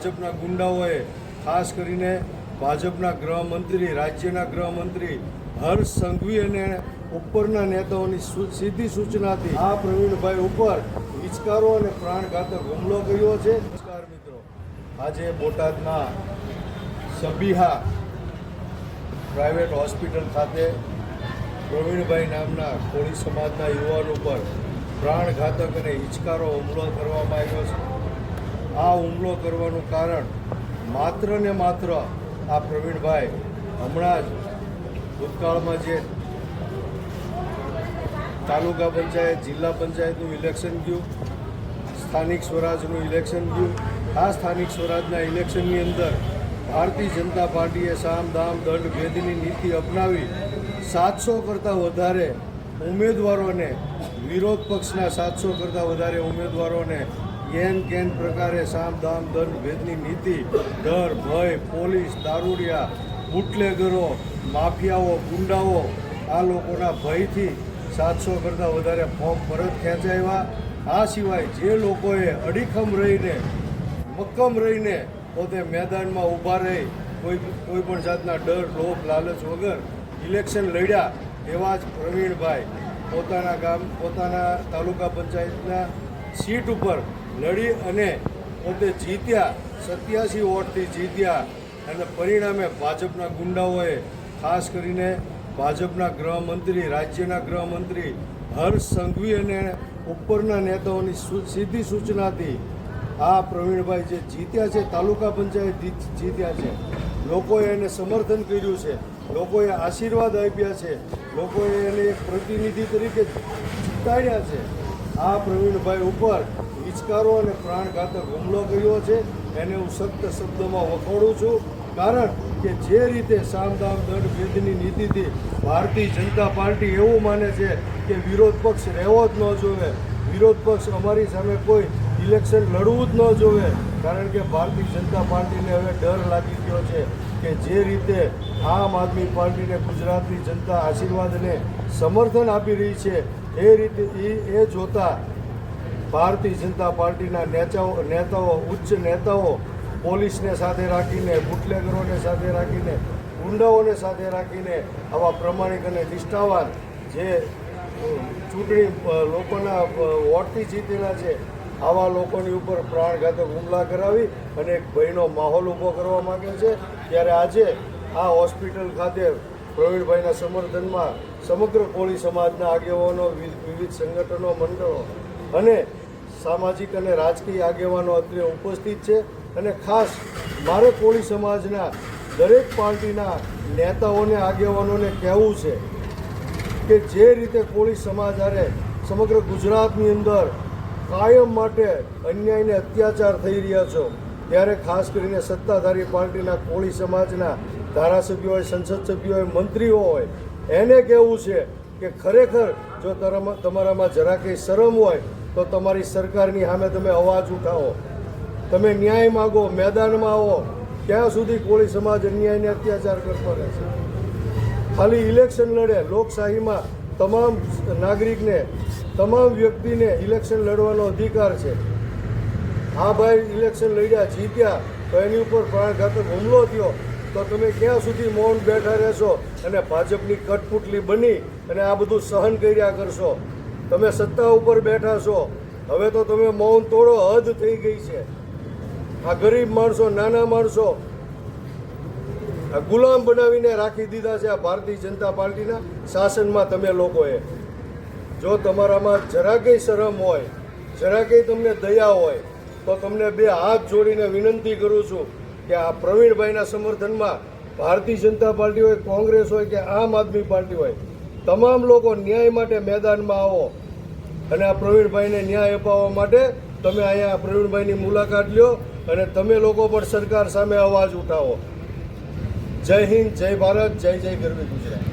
ભાજપના ગુંડાઓએ ખાસ કરીને ભાજપના ગૃહમંત્રી, રાજ્યના ગૃહમંત્રી હર્ષ સંઘવી અને ઉપરના નેતાઓની સીધી સૂચનાથી આ પ્રવીણભાઈ ઉપર હિચકારો અને પ્રાણઘાતક હુમલો કર્યો છે. નમસ્કાર મિત્રો, આજે બોટાદના સબીહા પ્રાઇવેટ હોસ્પિટલ ખાતે પ્રવીણભાઈ નામના કોળી સમાજના યુવાન ઉપર પ્રાણઘાતક અને હિચકારો હુમલો કરવામાં આવ્યો છે. આ હુમલો કરવાનું કારણ માત્ર ને માત્ર આ પ્રવીણભાઈ હમણાં જ ભૂતકાળમાં જે તાલુકા પંચાયત, જિલ્લા પંચાયતનું ઇલેક્શન ગયું, સ્થાનિક સ્વરાજનું ઇલેક્શન ગયું. આ સ્થાનિક સ્વરાજના ઇલેક્શનની અંદર ભારતીય જનતા પાર્ટીએ સામ દામ દંડ ભેદની નીતિ અપનાવી 700 કરતાં વધારે ઉમેદવારોને, વિરોધ પક્ષના 700 કરતાં વધારે ઉમેદવારોને કેન પ્રકારે સામ દામ દંડ ભેદની નીતિ, ડર, ભય, પોલીસ, દારૂડિયા, બુટલેગરો, માફિયાઓ, ગુંડાઓ, આ લોકોના ભયથી 700 કરતાં વધારે ફોર્મ પરત ખેંચાવ્યા. આ સિવાય જે લોકોએ અડીખમ રહીને, મક્કમ રહીને પોતે મેદાનમાં ઊભા રહી કોઈ પણ જાતના ડર, લોભ, લાલચ વગર ઇલેક્શન લડ્યા, એવા જ પ્રવીણભાઈ પોતાના તાલુકા પંચાયતના સીટ ઉપર લડી અને પોતે જીત્યા, 87 વોટથી જીત્યા. અને પરિણામે ભાજપના ગુંડાઓએ ખાસ કરીને ભાજપના ગૃહમંત્રી, રાજ્યના ગૃહમંત્રી હર્ષ સંઘવી અને ઉપરના નેતાઓની સીધી સૂચનાથી આ પ્રવીણભાઈ જે જીત્યા છે, તાલુકા પંચાયત જીત્યા છે, લોકોએ એને સમર્થન કર્યું છે, લોકોએ આશીર્વાદ આપ્યા છે, લોકોએ એને એક પ્રતિનિધિ તરીકે જીતાડ્યા છે. આ પ્રવીણભાઈ ઉપર હિચકારો અને પ્રાણઘાતક હુમલો કર્યો છે. એને હું સખ્ત શબ્દોમાં વખોડું છું. કારણ કે જે રીતે સામદામ દંડ ભેદની નીતિથી ભારતીય જનતા પાર્ટી એવું માને છે કે વિરોધ પક્ષ રહેવો જ ન જોવે, વિરોધ પક્ષ અમારી સામે કોઈ ઇલેક્શન લડવું જ ન જોવે. કારણ કે ભારતીય જનતા પાર્ટીને હવે ડર લાગી ગયો છે કે જે રીતે આમ આદમી પાર્ટીને ગુજરાતની જનતા આશીર્વાદ અને સમર્થન આપી રહી છે, એ રીતે એ જોતા ભારતીય જનતા પાર્ટીના નેતાઓ, ઉચ્ચ નેતાઓ પોલીસને સાથે રાખીને, બુટલેગરોને સાથે રાખીને, ગુંડાઓને સાથે રાખીને આવા પ્રમાણિક અને નિષ્ઠાવાન જે ચૂંટણી લોકોના વોટથી જીતેલા છે, આવા લોકોની ઉપર પ્રાણઘાતક હુમલા કરાવી અને એક ભયનો માહોલ ઊભો કરવા માગે છે. ત્યારે આજે આ હોસ્પિટલ ખાતે પ્રવીણભાઈના સમર્થનમાં સમગ્ર કોળી સમાજના આગેવાનો, વિવિધ સંગઠનો, મંડળો અને સામાજિક અને રાજકીય આગેવાનો અત્રે ઉપસ્થિત છે. અને ખાસ મારે કોળી સમાજના દરેક પાર્ટીના નેતાઓને, આગેવાનોને કહેવું છે કે જે રીતે કોળી સમાજ હારે સમગ્ર ગુજરાતની અંદર કાયમ માટે અન્યાય અને અત્યાચાર થઈ રહ્યા છો, ત્યારે ખાસ કરીને સત્તાધારી પાર્ટીના કોળી સમાજના ધારાસભ્યો હોય, સંસદ સભ્યો હોય, મંત્રીઓ હોય, એને કહેવું છે કે ખરેખર જો તમારામાં જરા કંઈ શરમ હોય તો તમારી સરકારની સામે તમે અવાજ ઉઠાવો, તમે ન્યાય માગો, મેદાનમાં આવો. ક્યાં સુધી કોળી સમાજ અન્યાયને અત્યાચાર કરતો રહેશે? ખાલી ઇલેક્શન લડે. લોકશાહીમાં તમામ નાગરિકને, તમામ વ્યક્તિને ઇલેક્શન લડવાનો અધિકાર છે. આ ભાઈ ઇલેક્શન લડ્યા, જીત્યા, તો એની ઉપર પ્રાણઘાતક હુમલો થયો, તો તમે ક્યાં સુધી મૌન બેઠા રહેશો અને ભાજપની કઠપુતલી બની અને આ બધું સહન કર્યા કરશો? તમે સત્તા ઉપર બેઠા છો, હવે તો તમે મૌન તોડો. હદ થઈ ગઈ છે. આ ગરીબ માણસો, નાના માણસો આ ગુલામ બનાવીને રાખી દીધા છે આ ભારતીય જનતા પાર્ટીના શાસનમાં. તમે લોકોએ જો તમારામાં જરા કંઈ શરમ હોય, જરા કંઈ તમને દયા હોય, તો તમને બે હાથ જોડીને વિનંતી કરું છું કે આ પ્રવીણભાઈના સમર્થનમાં ભારતીય જનતા પાર્ટી હોય, કોંગ્રેસ હોય કે આમ આદમી પાર્ટી હોય, તમામ લોકો ન્યાય માટે મેદાનમાં આવો અને આ પ્રવીણભાઈને ન્યાય અપાવવા માટે તમે અહીંયા પ્રવીણભાઈની મુલાકાત લ્યો અને તમે લોકો પણ સરકાર સામે અવાજ ઉઠાવો. જય હિન્દ, જય ભારત, જય જય ગરવી ગુજરાત.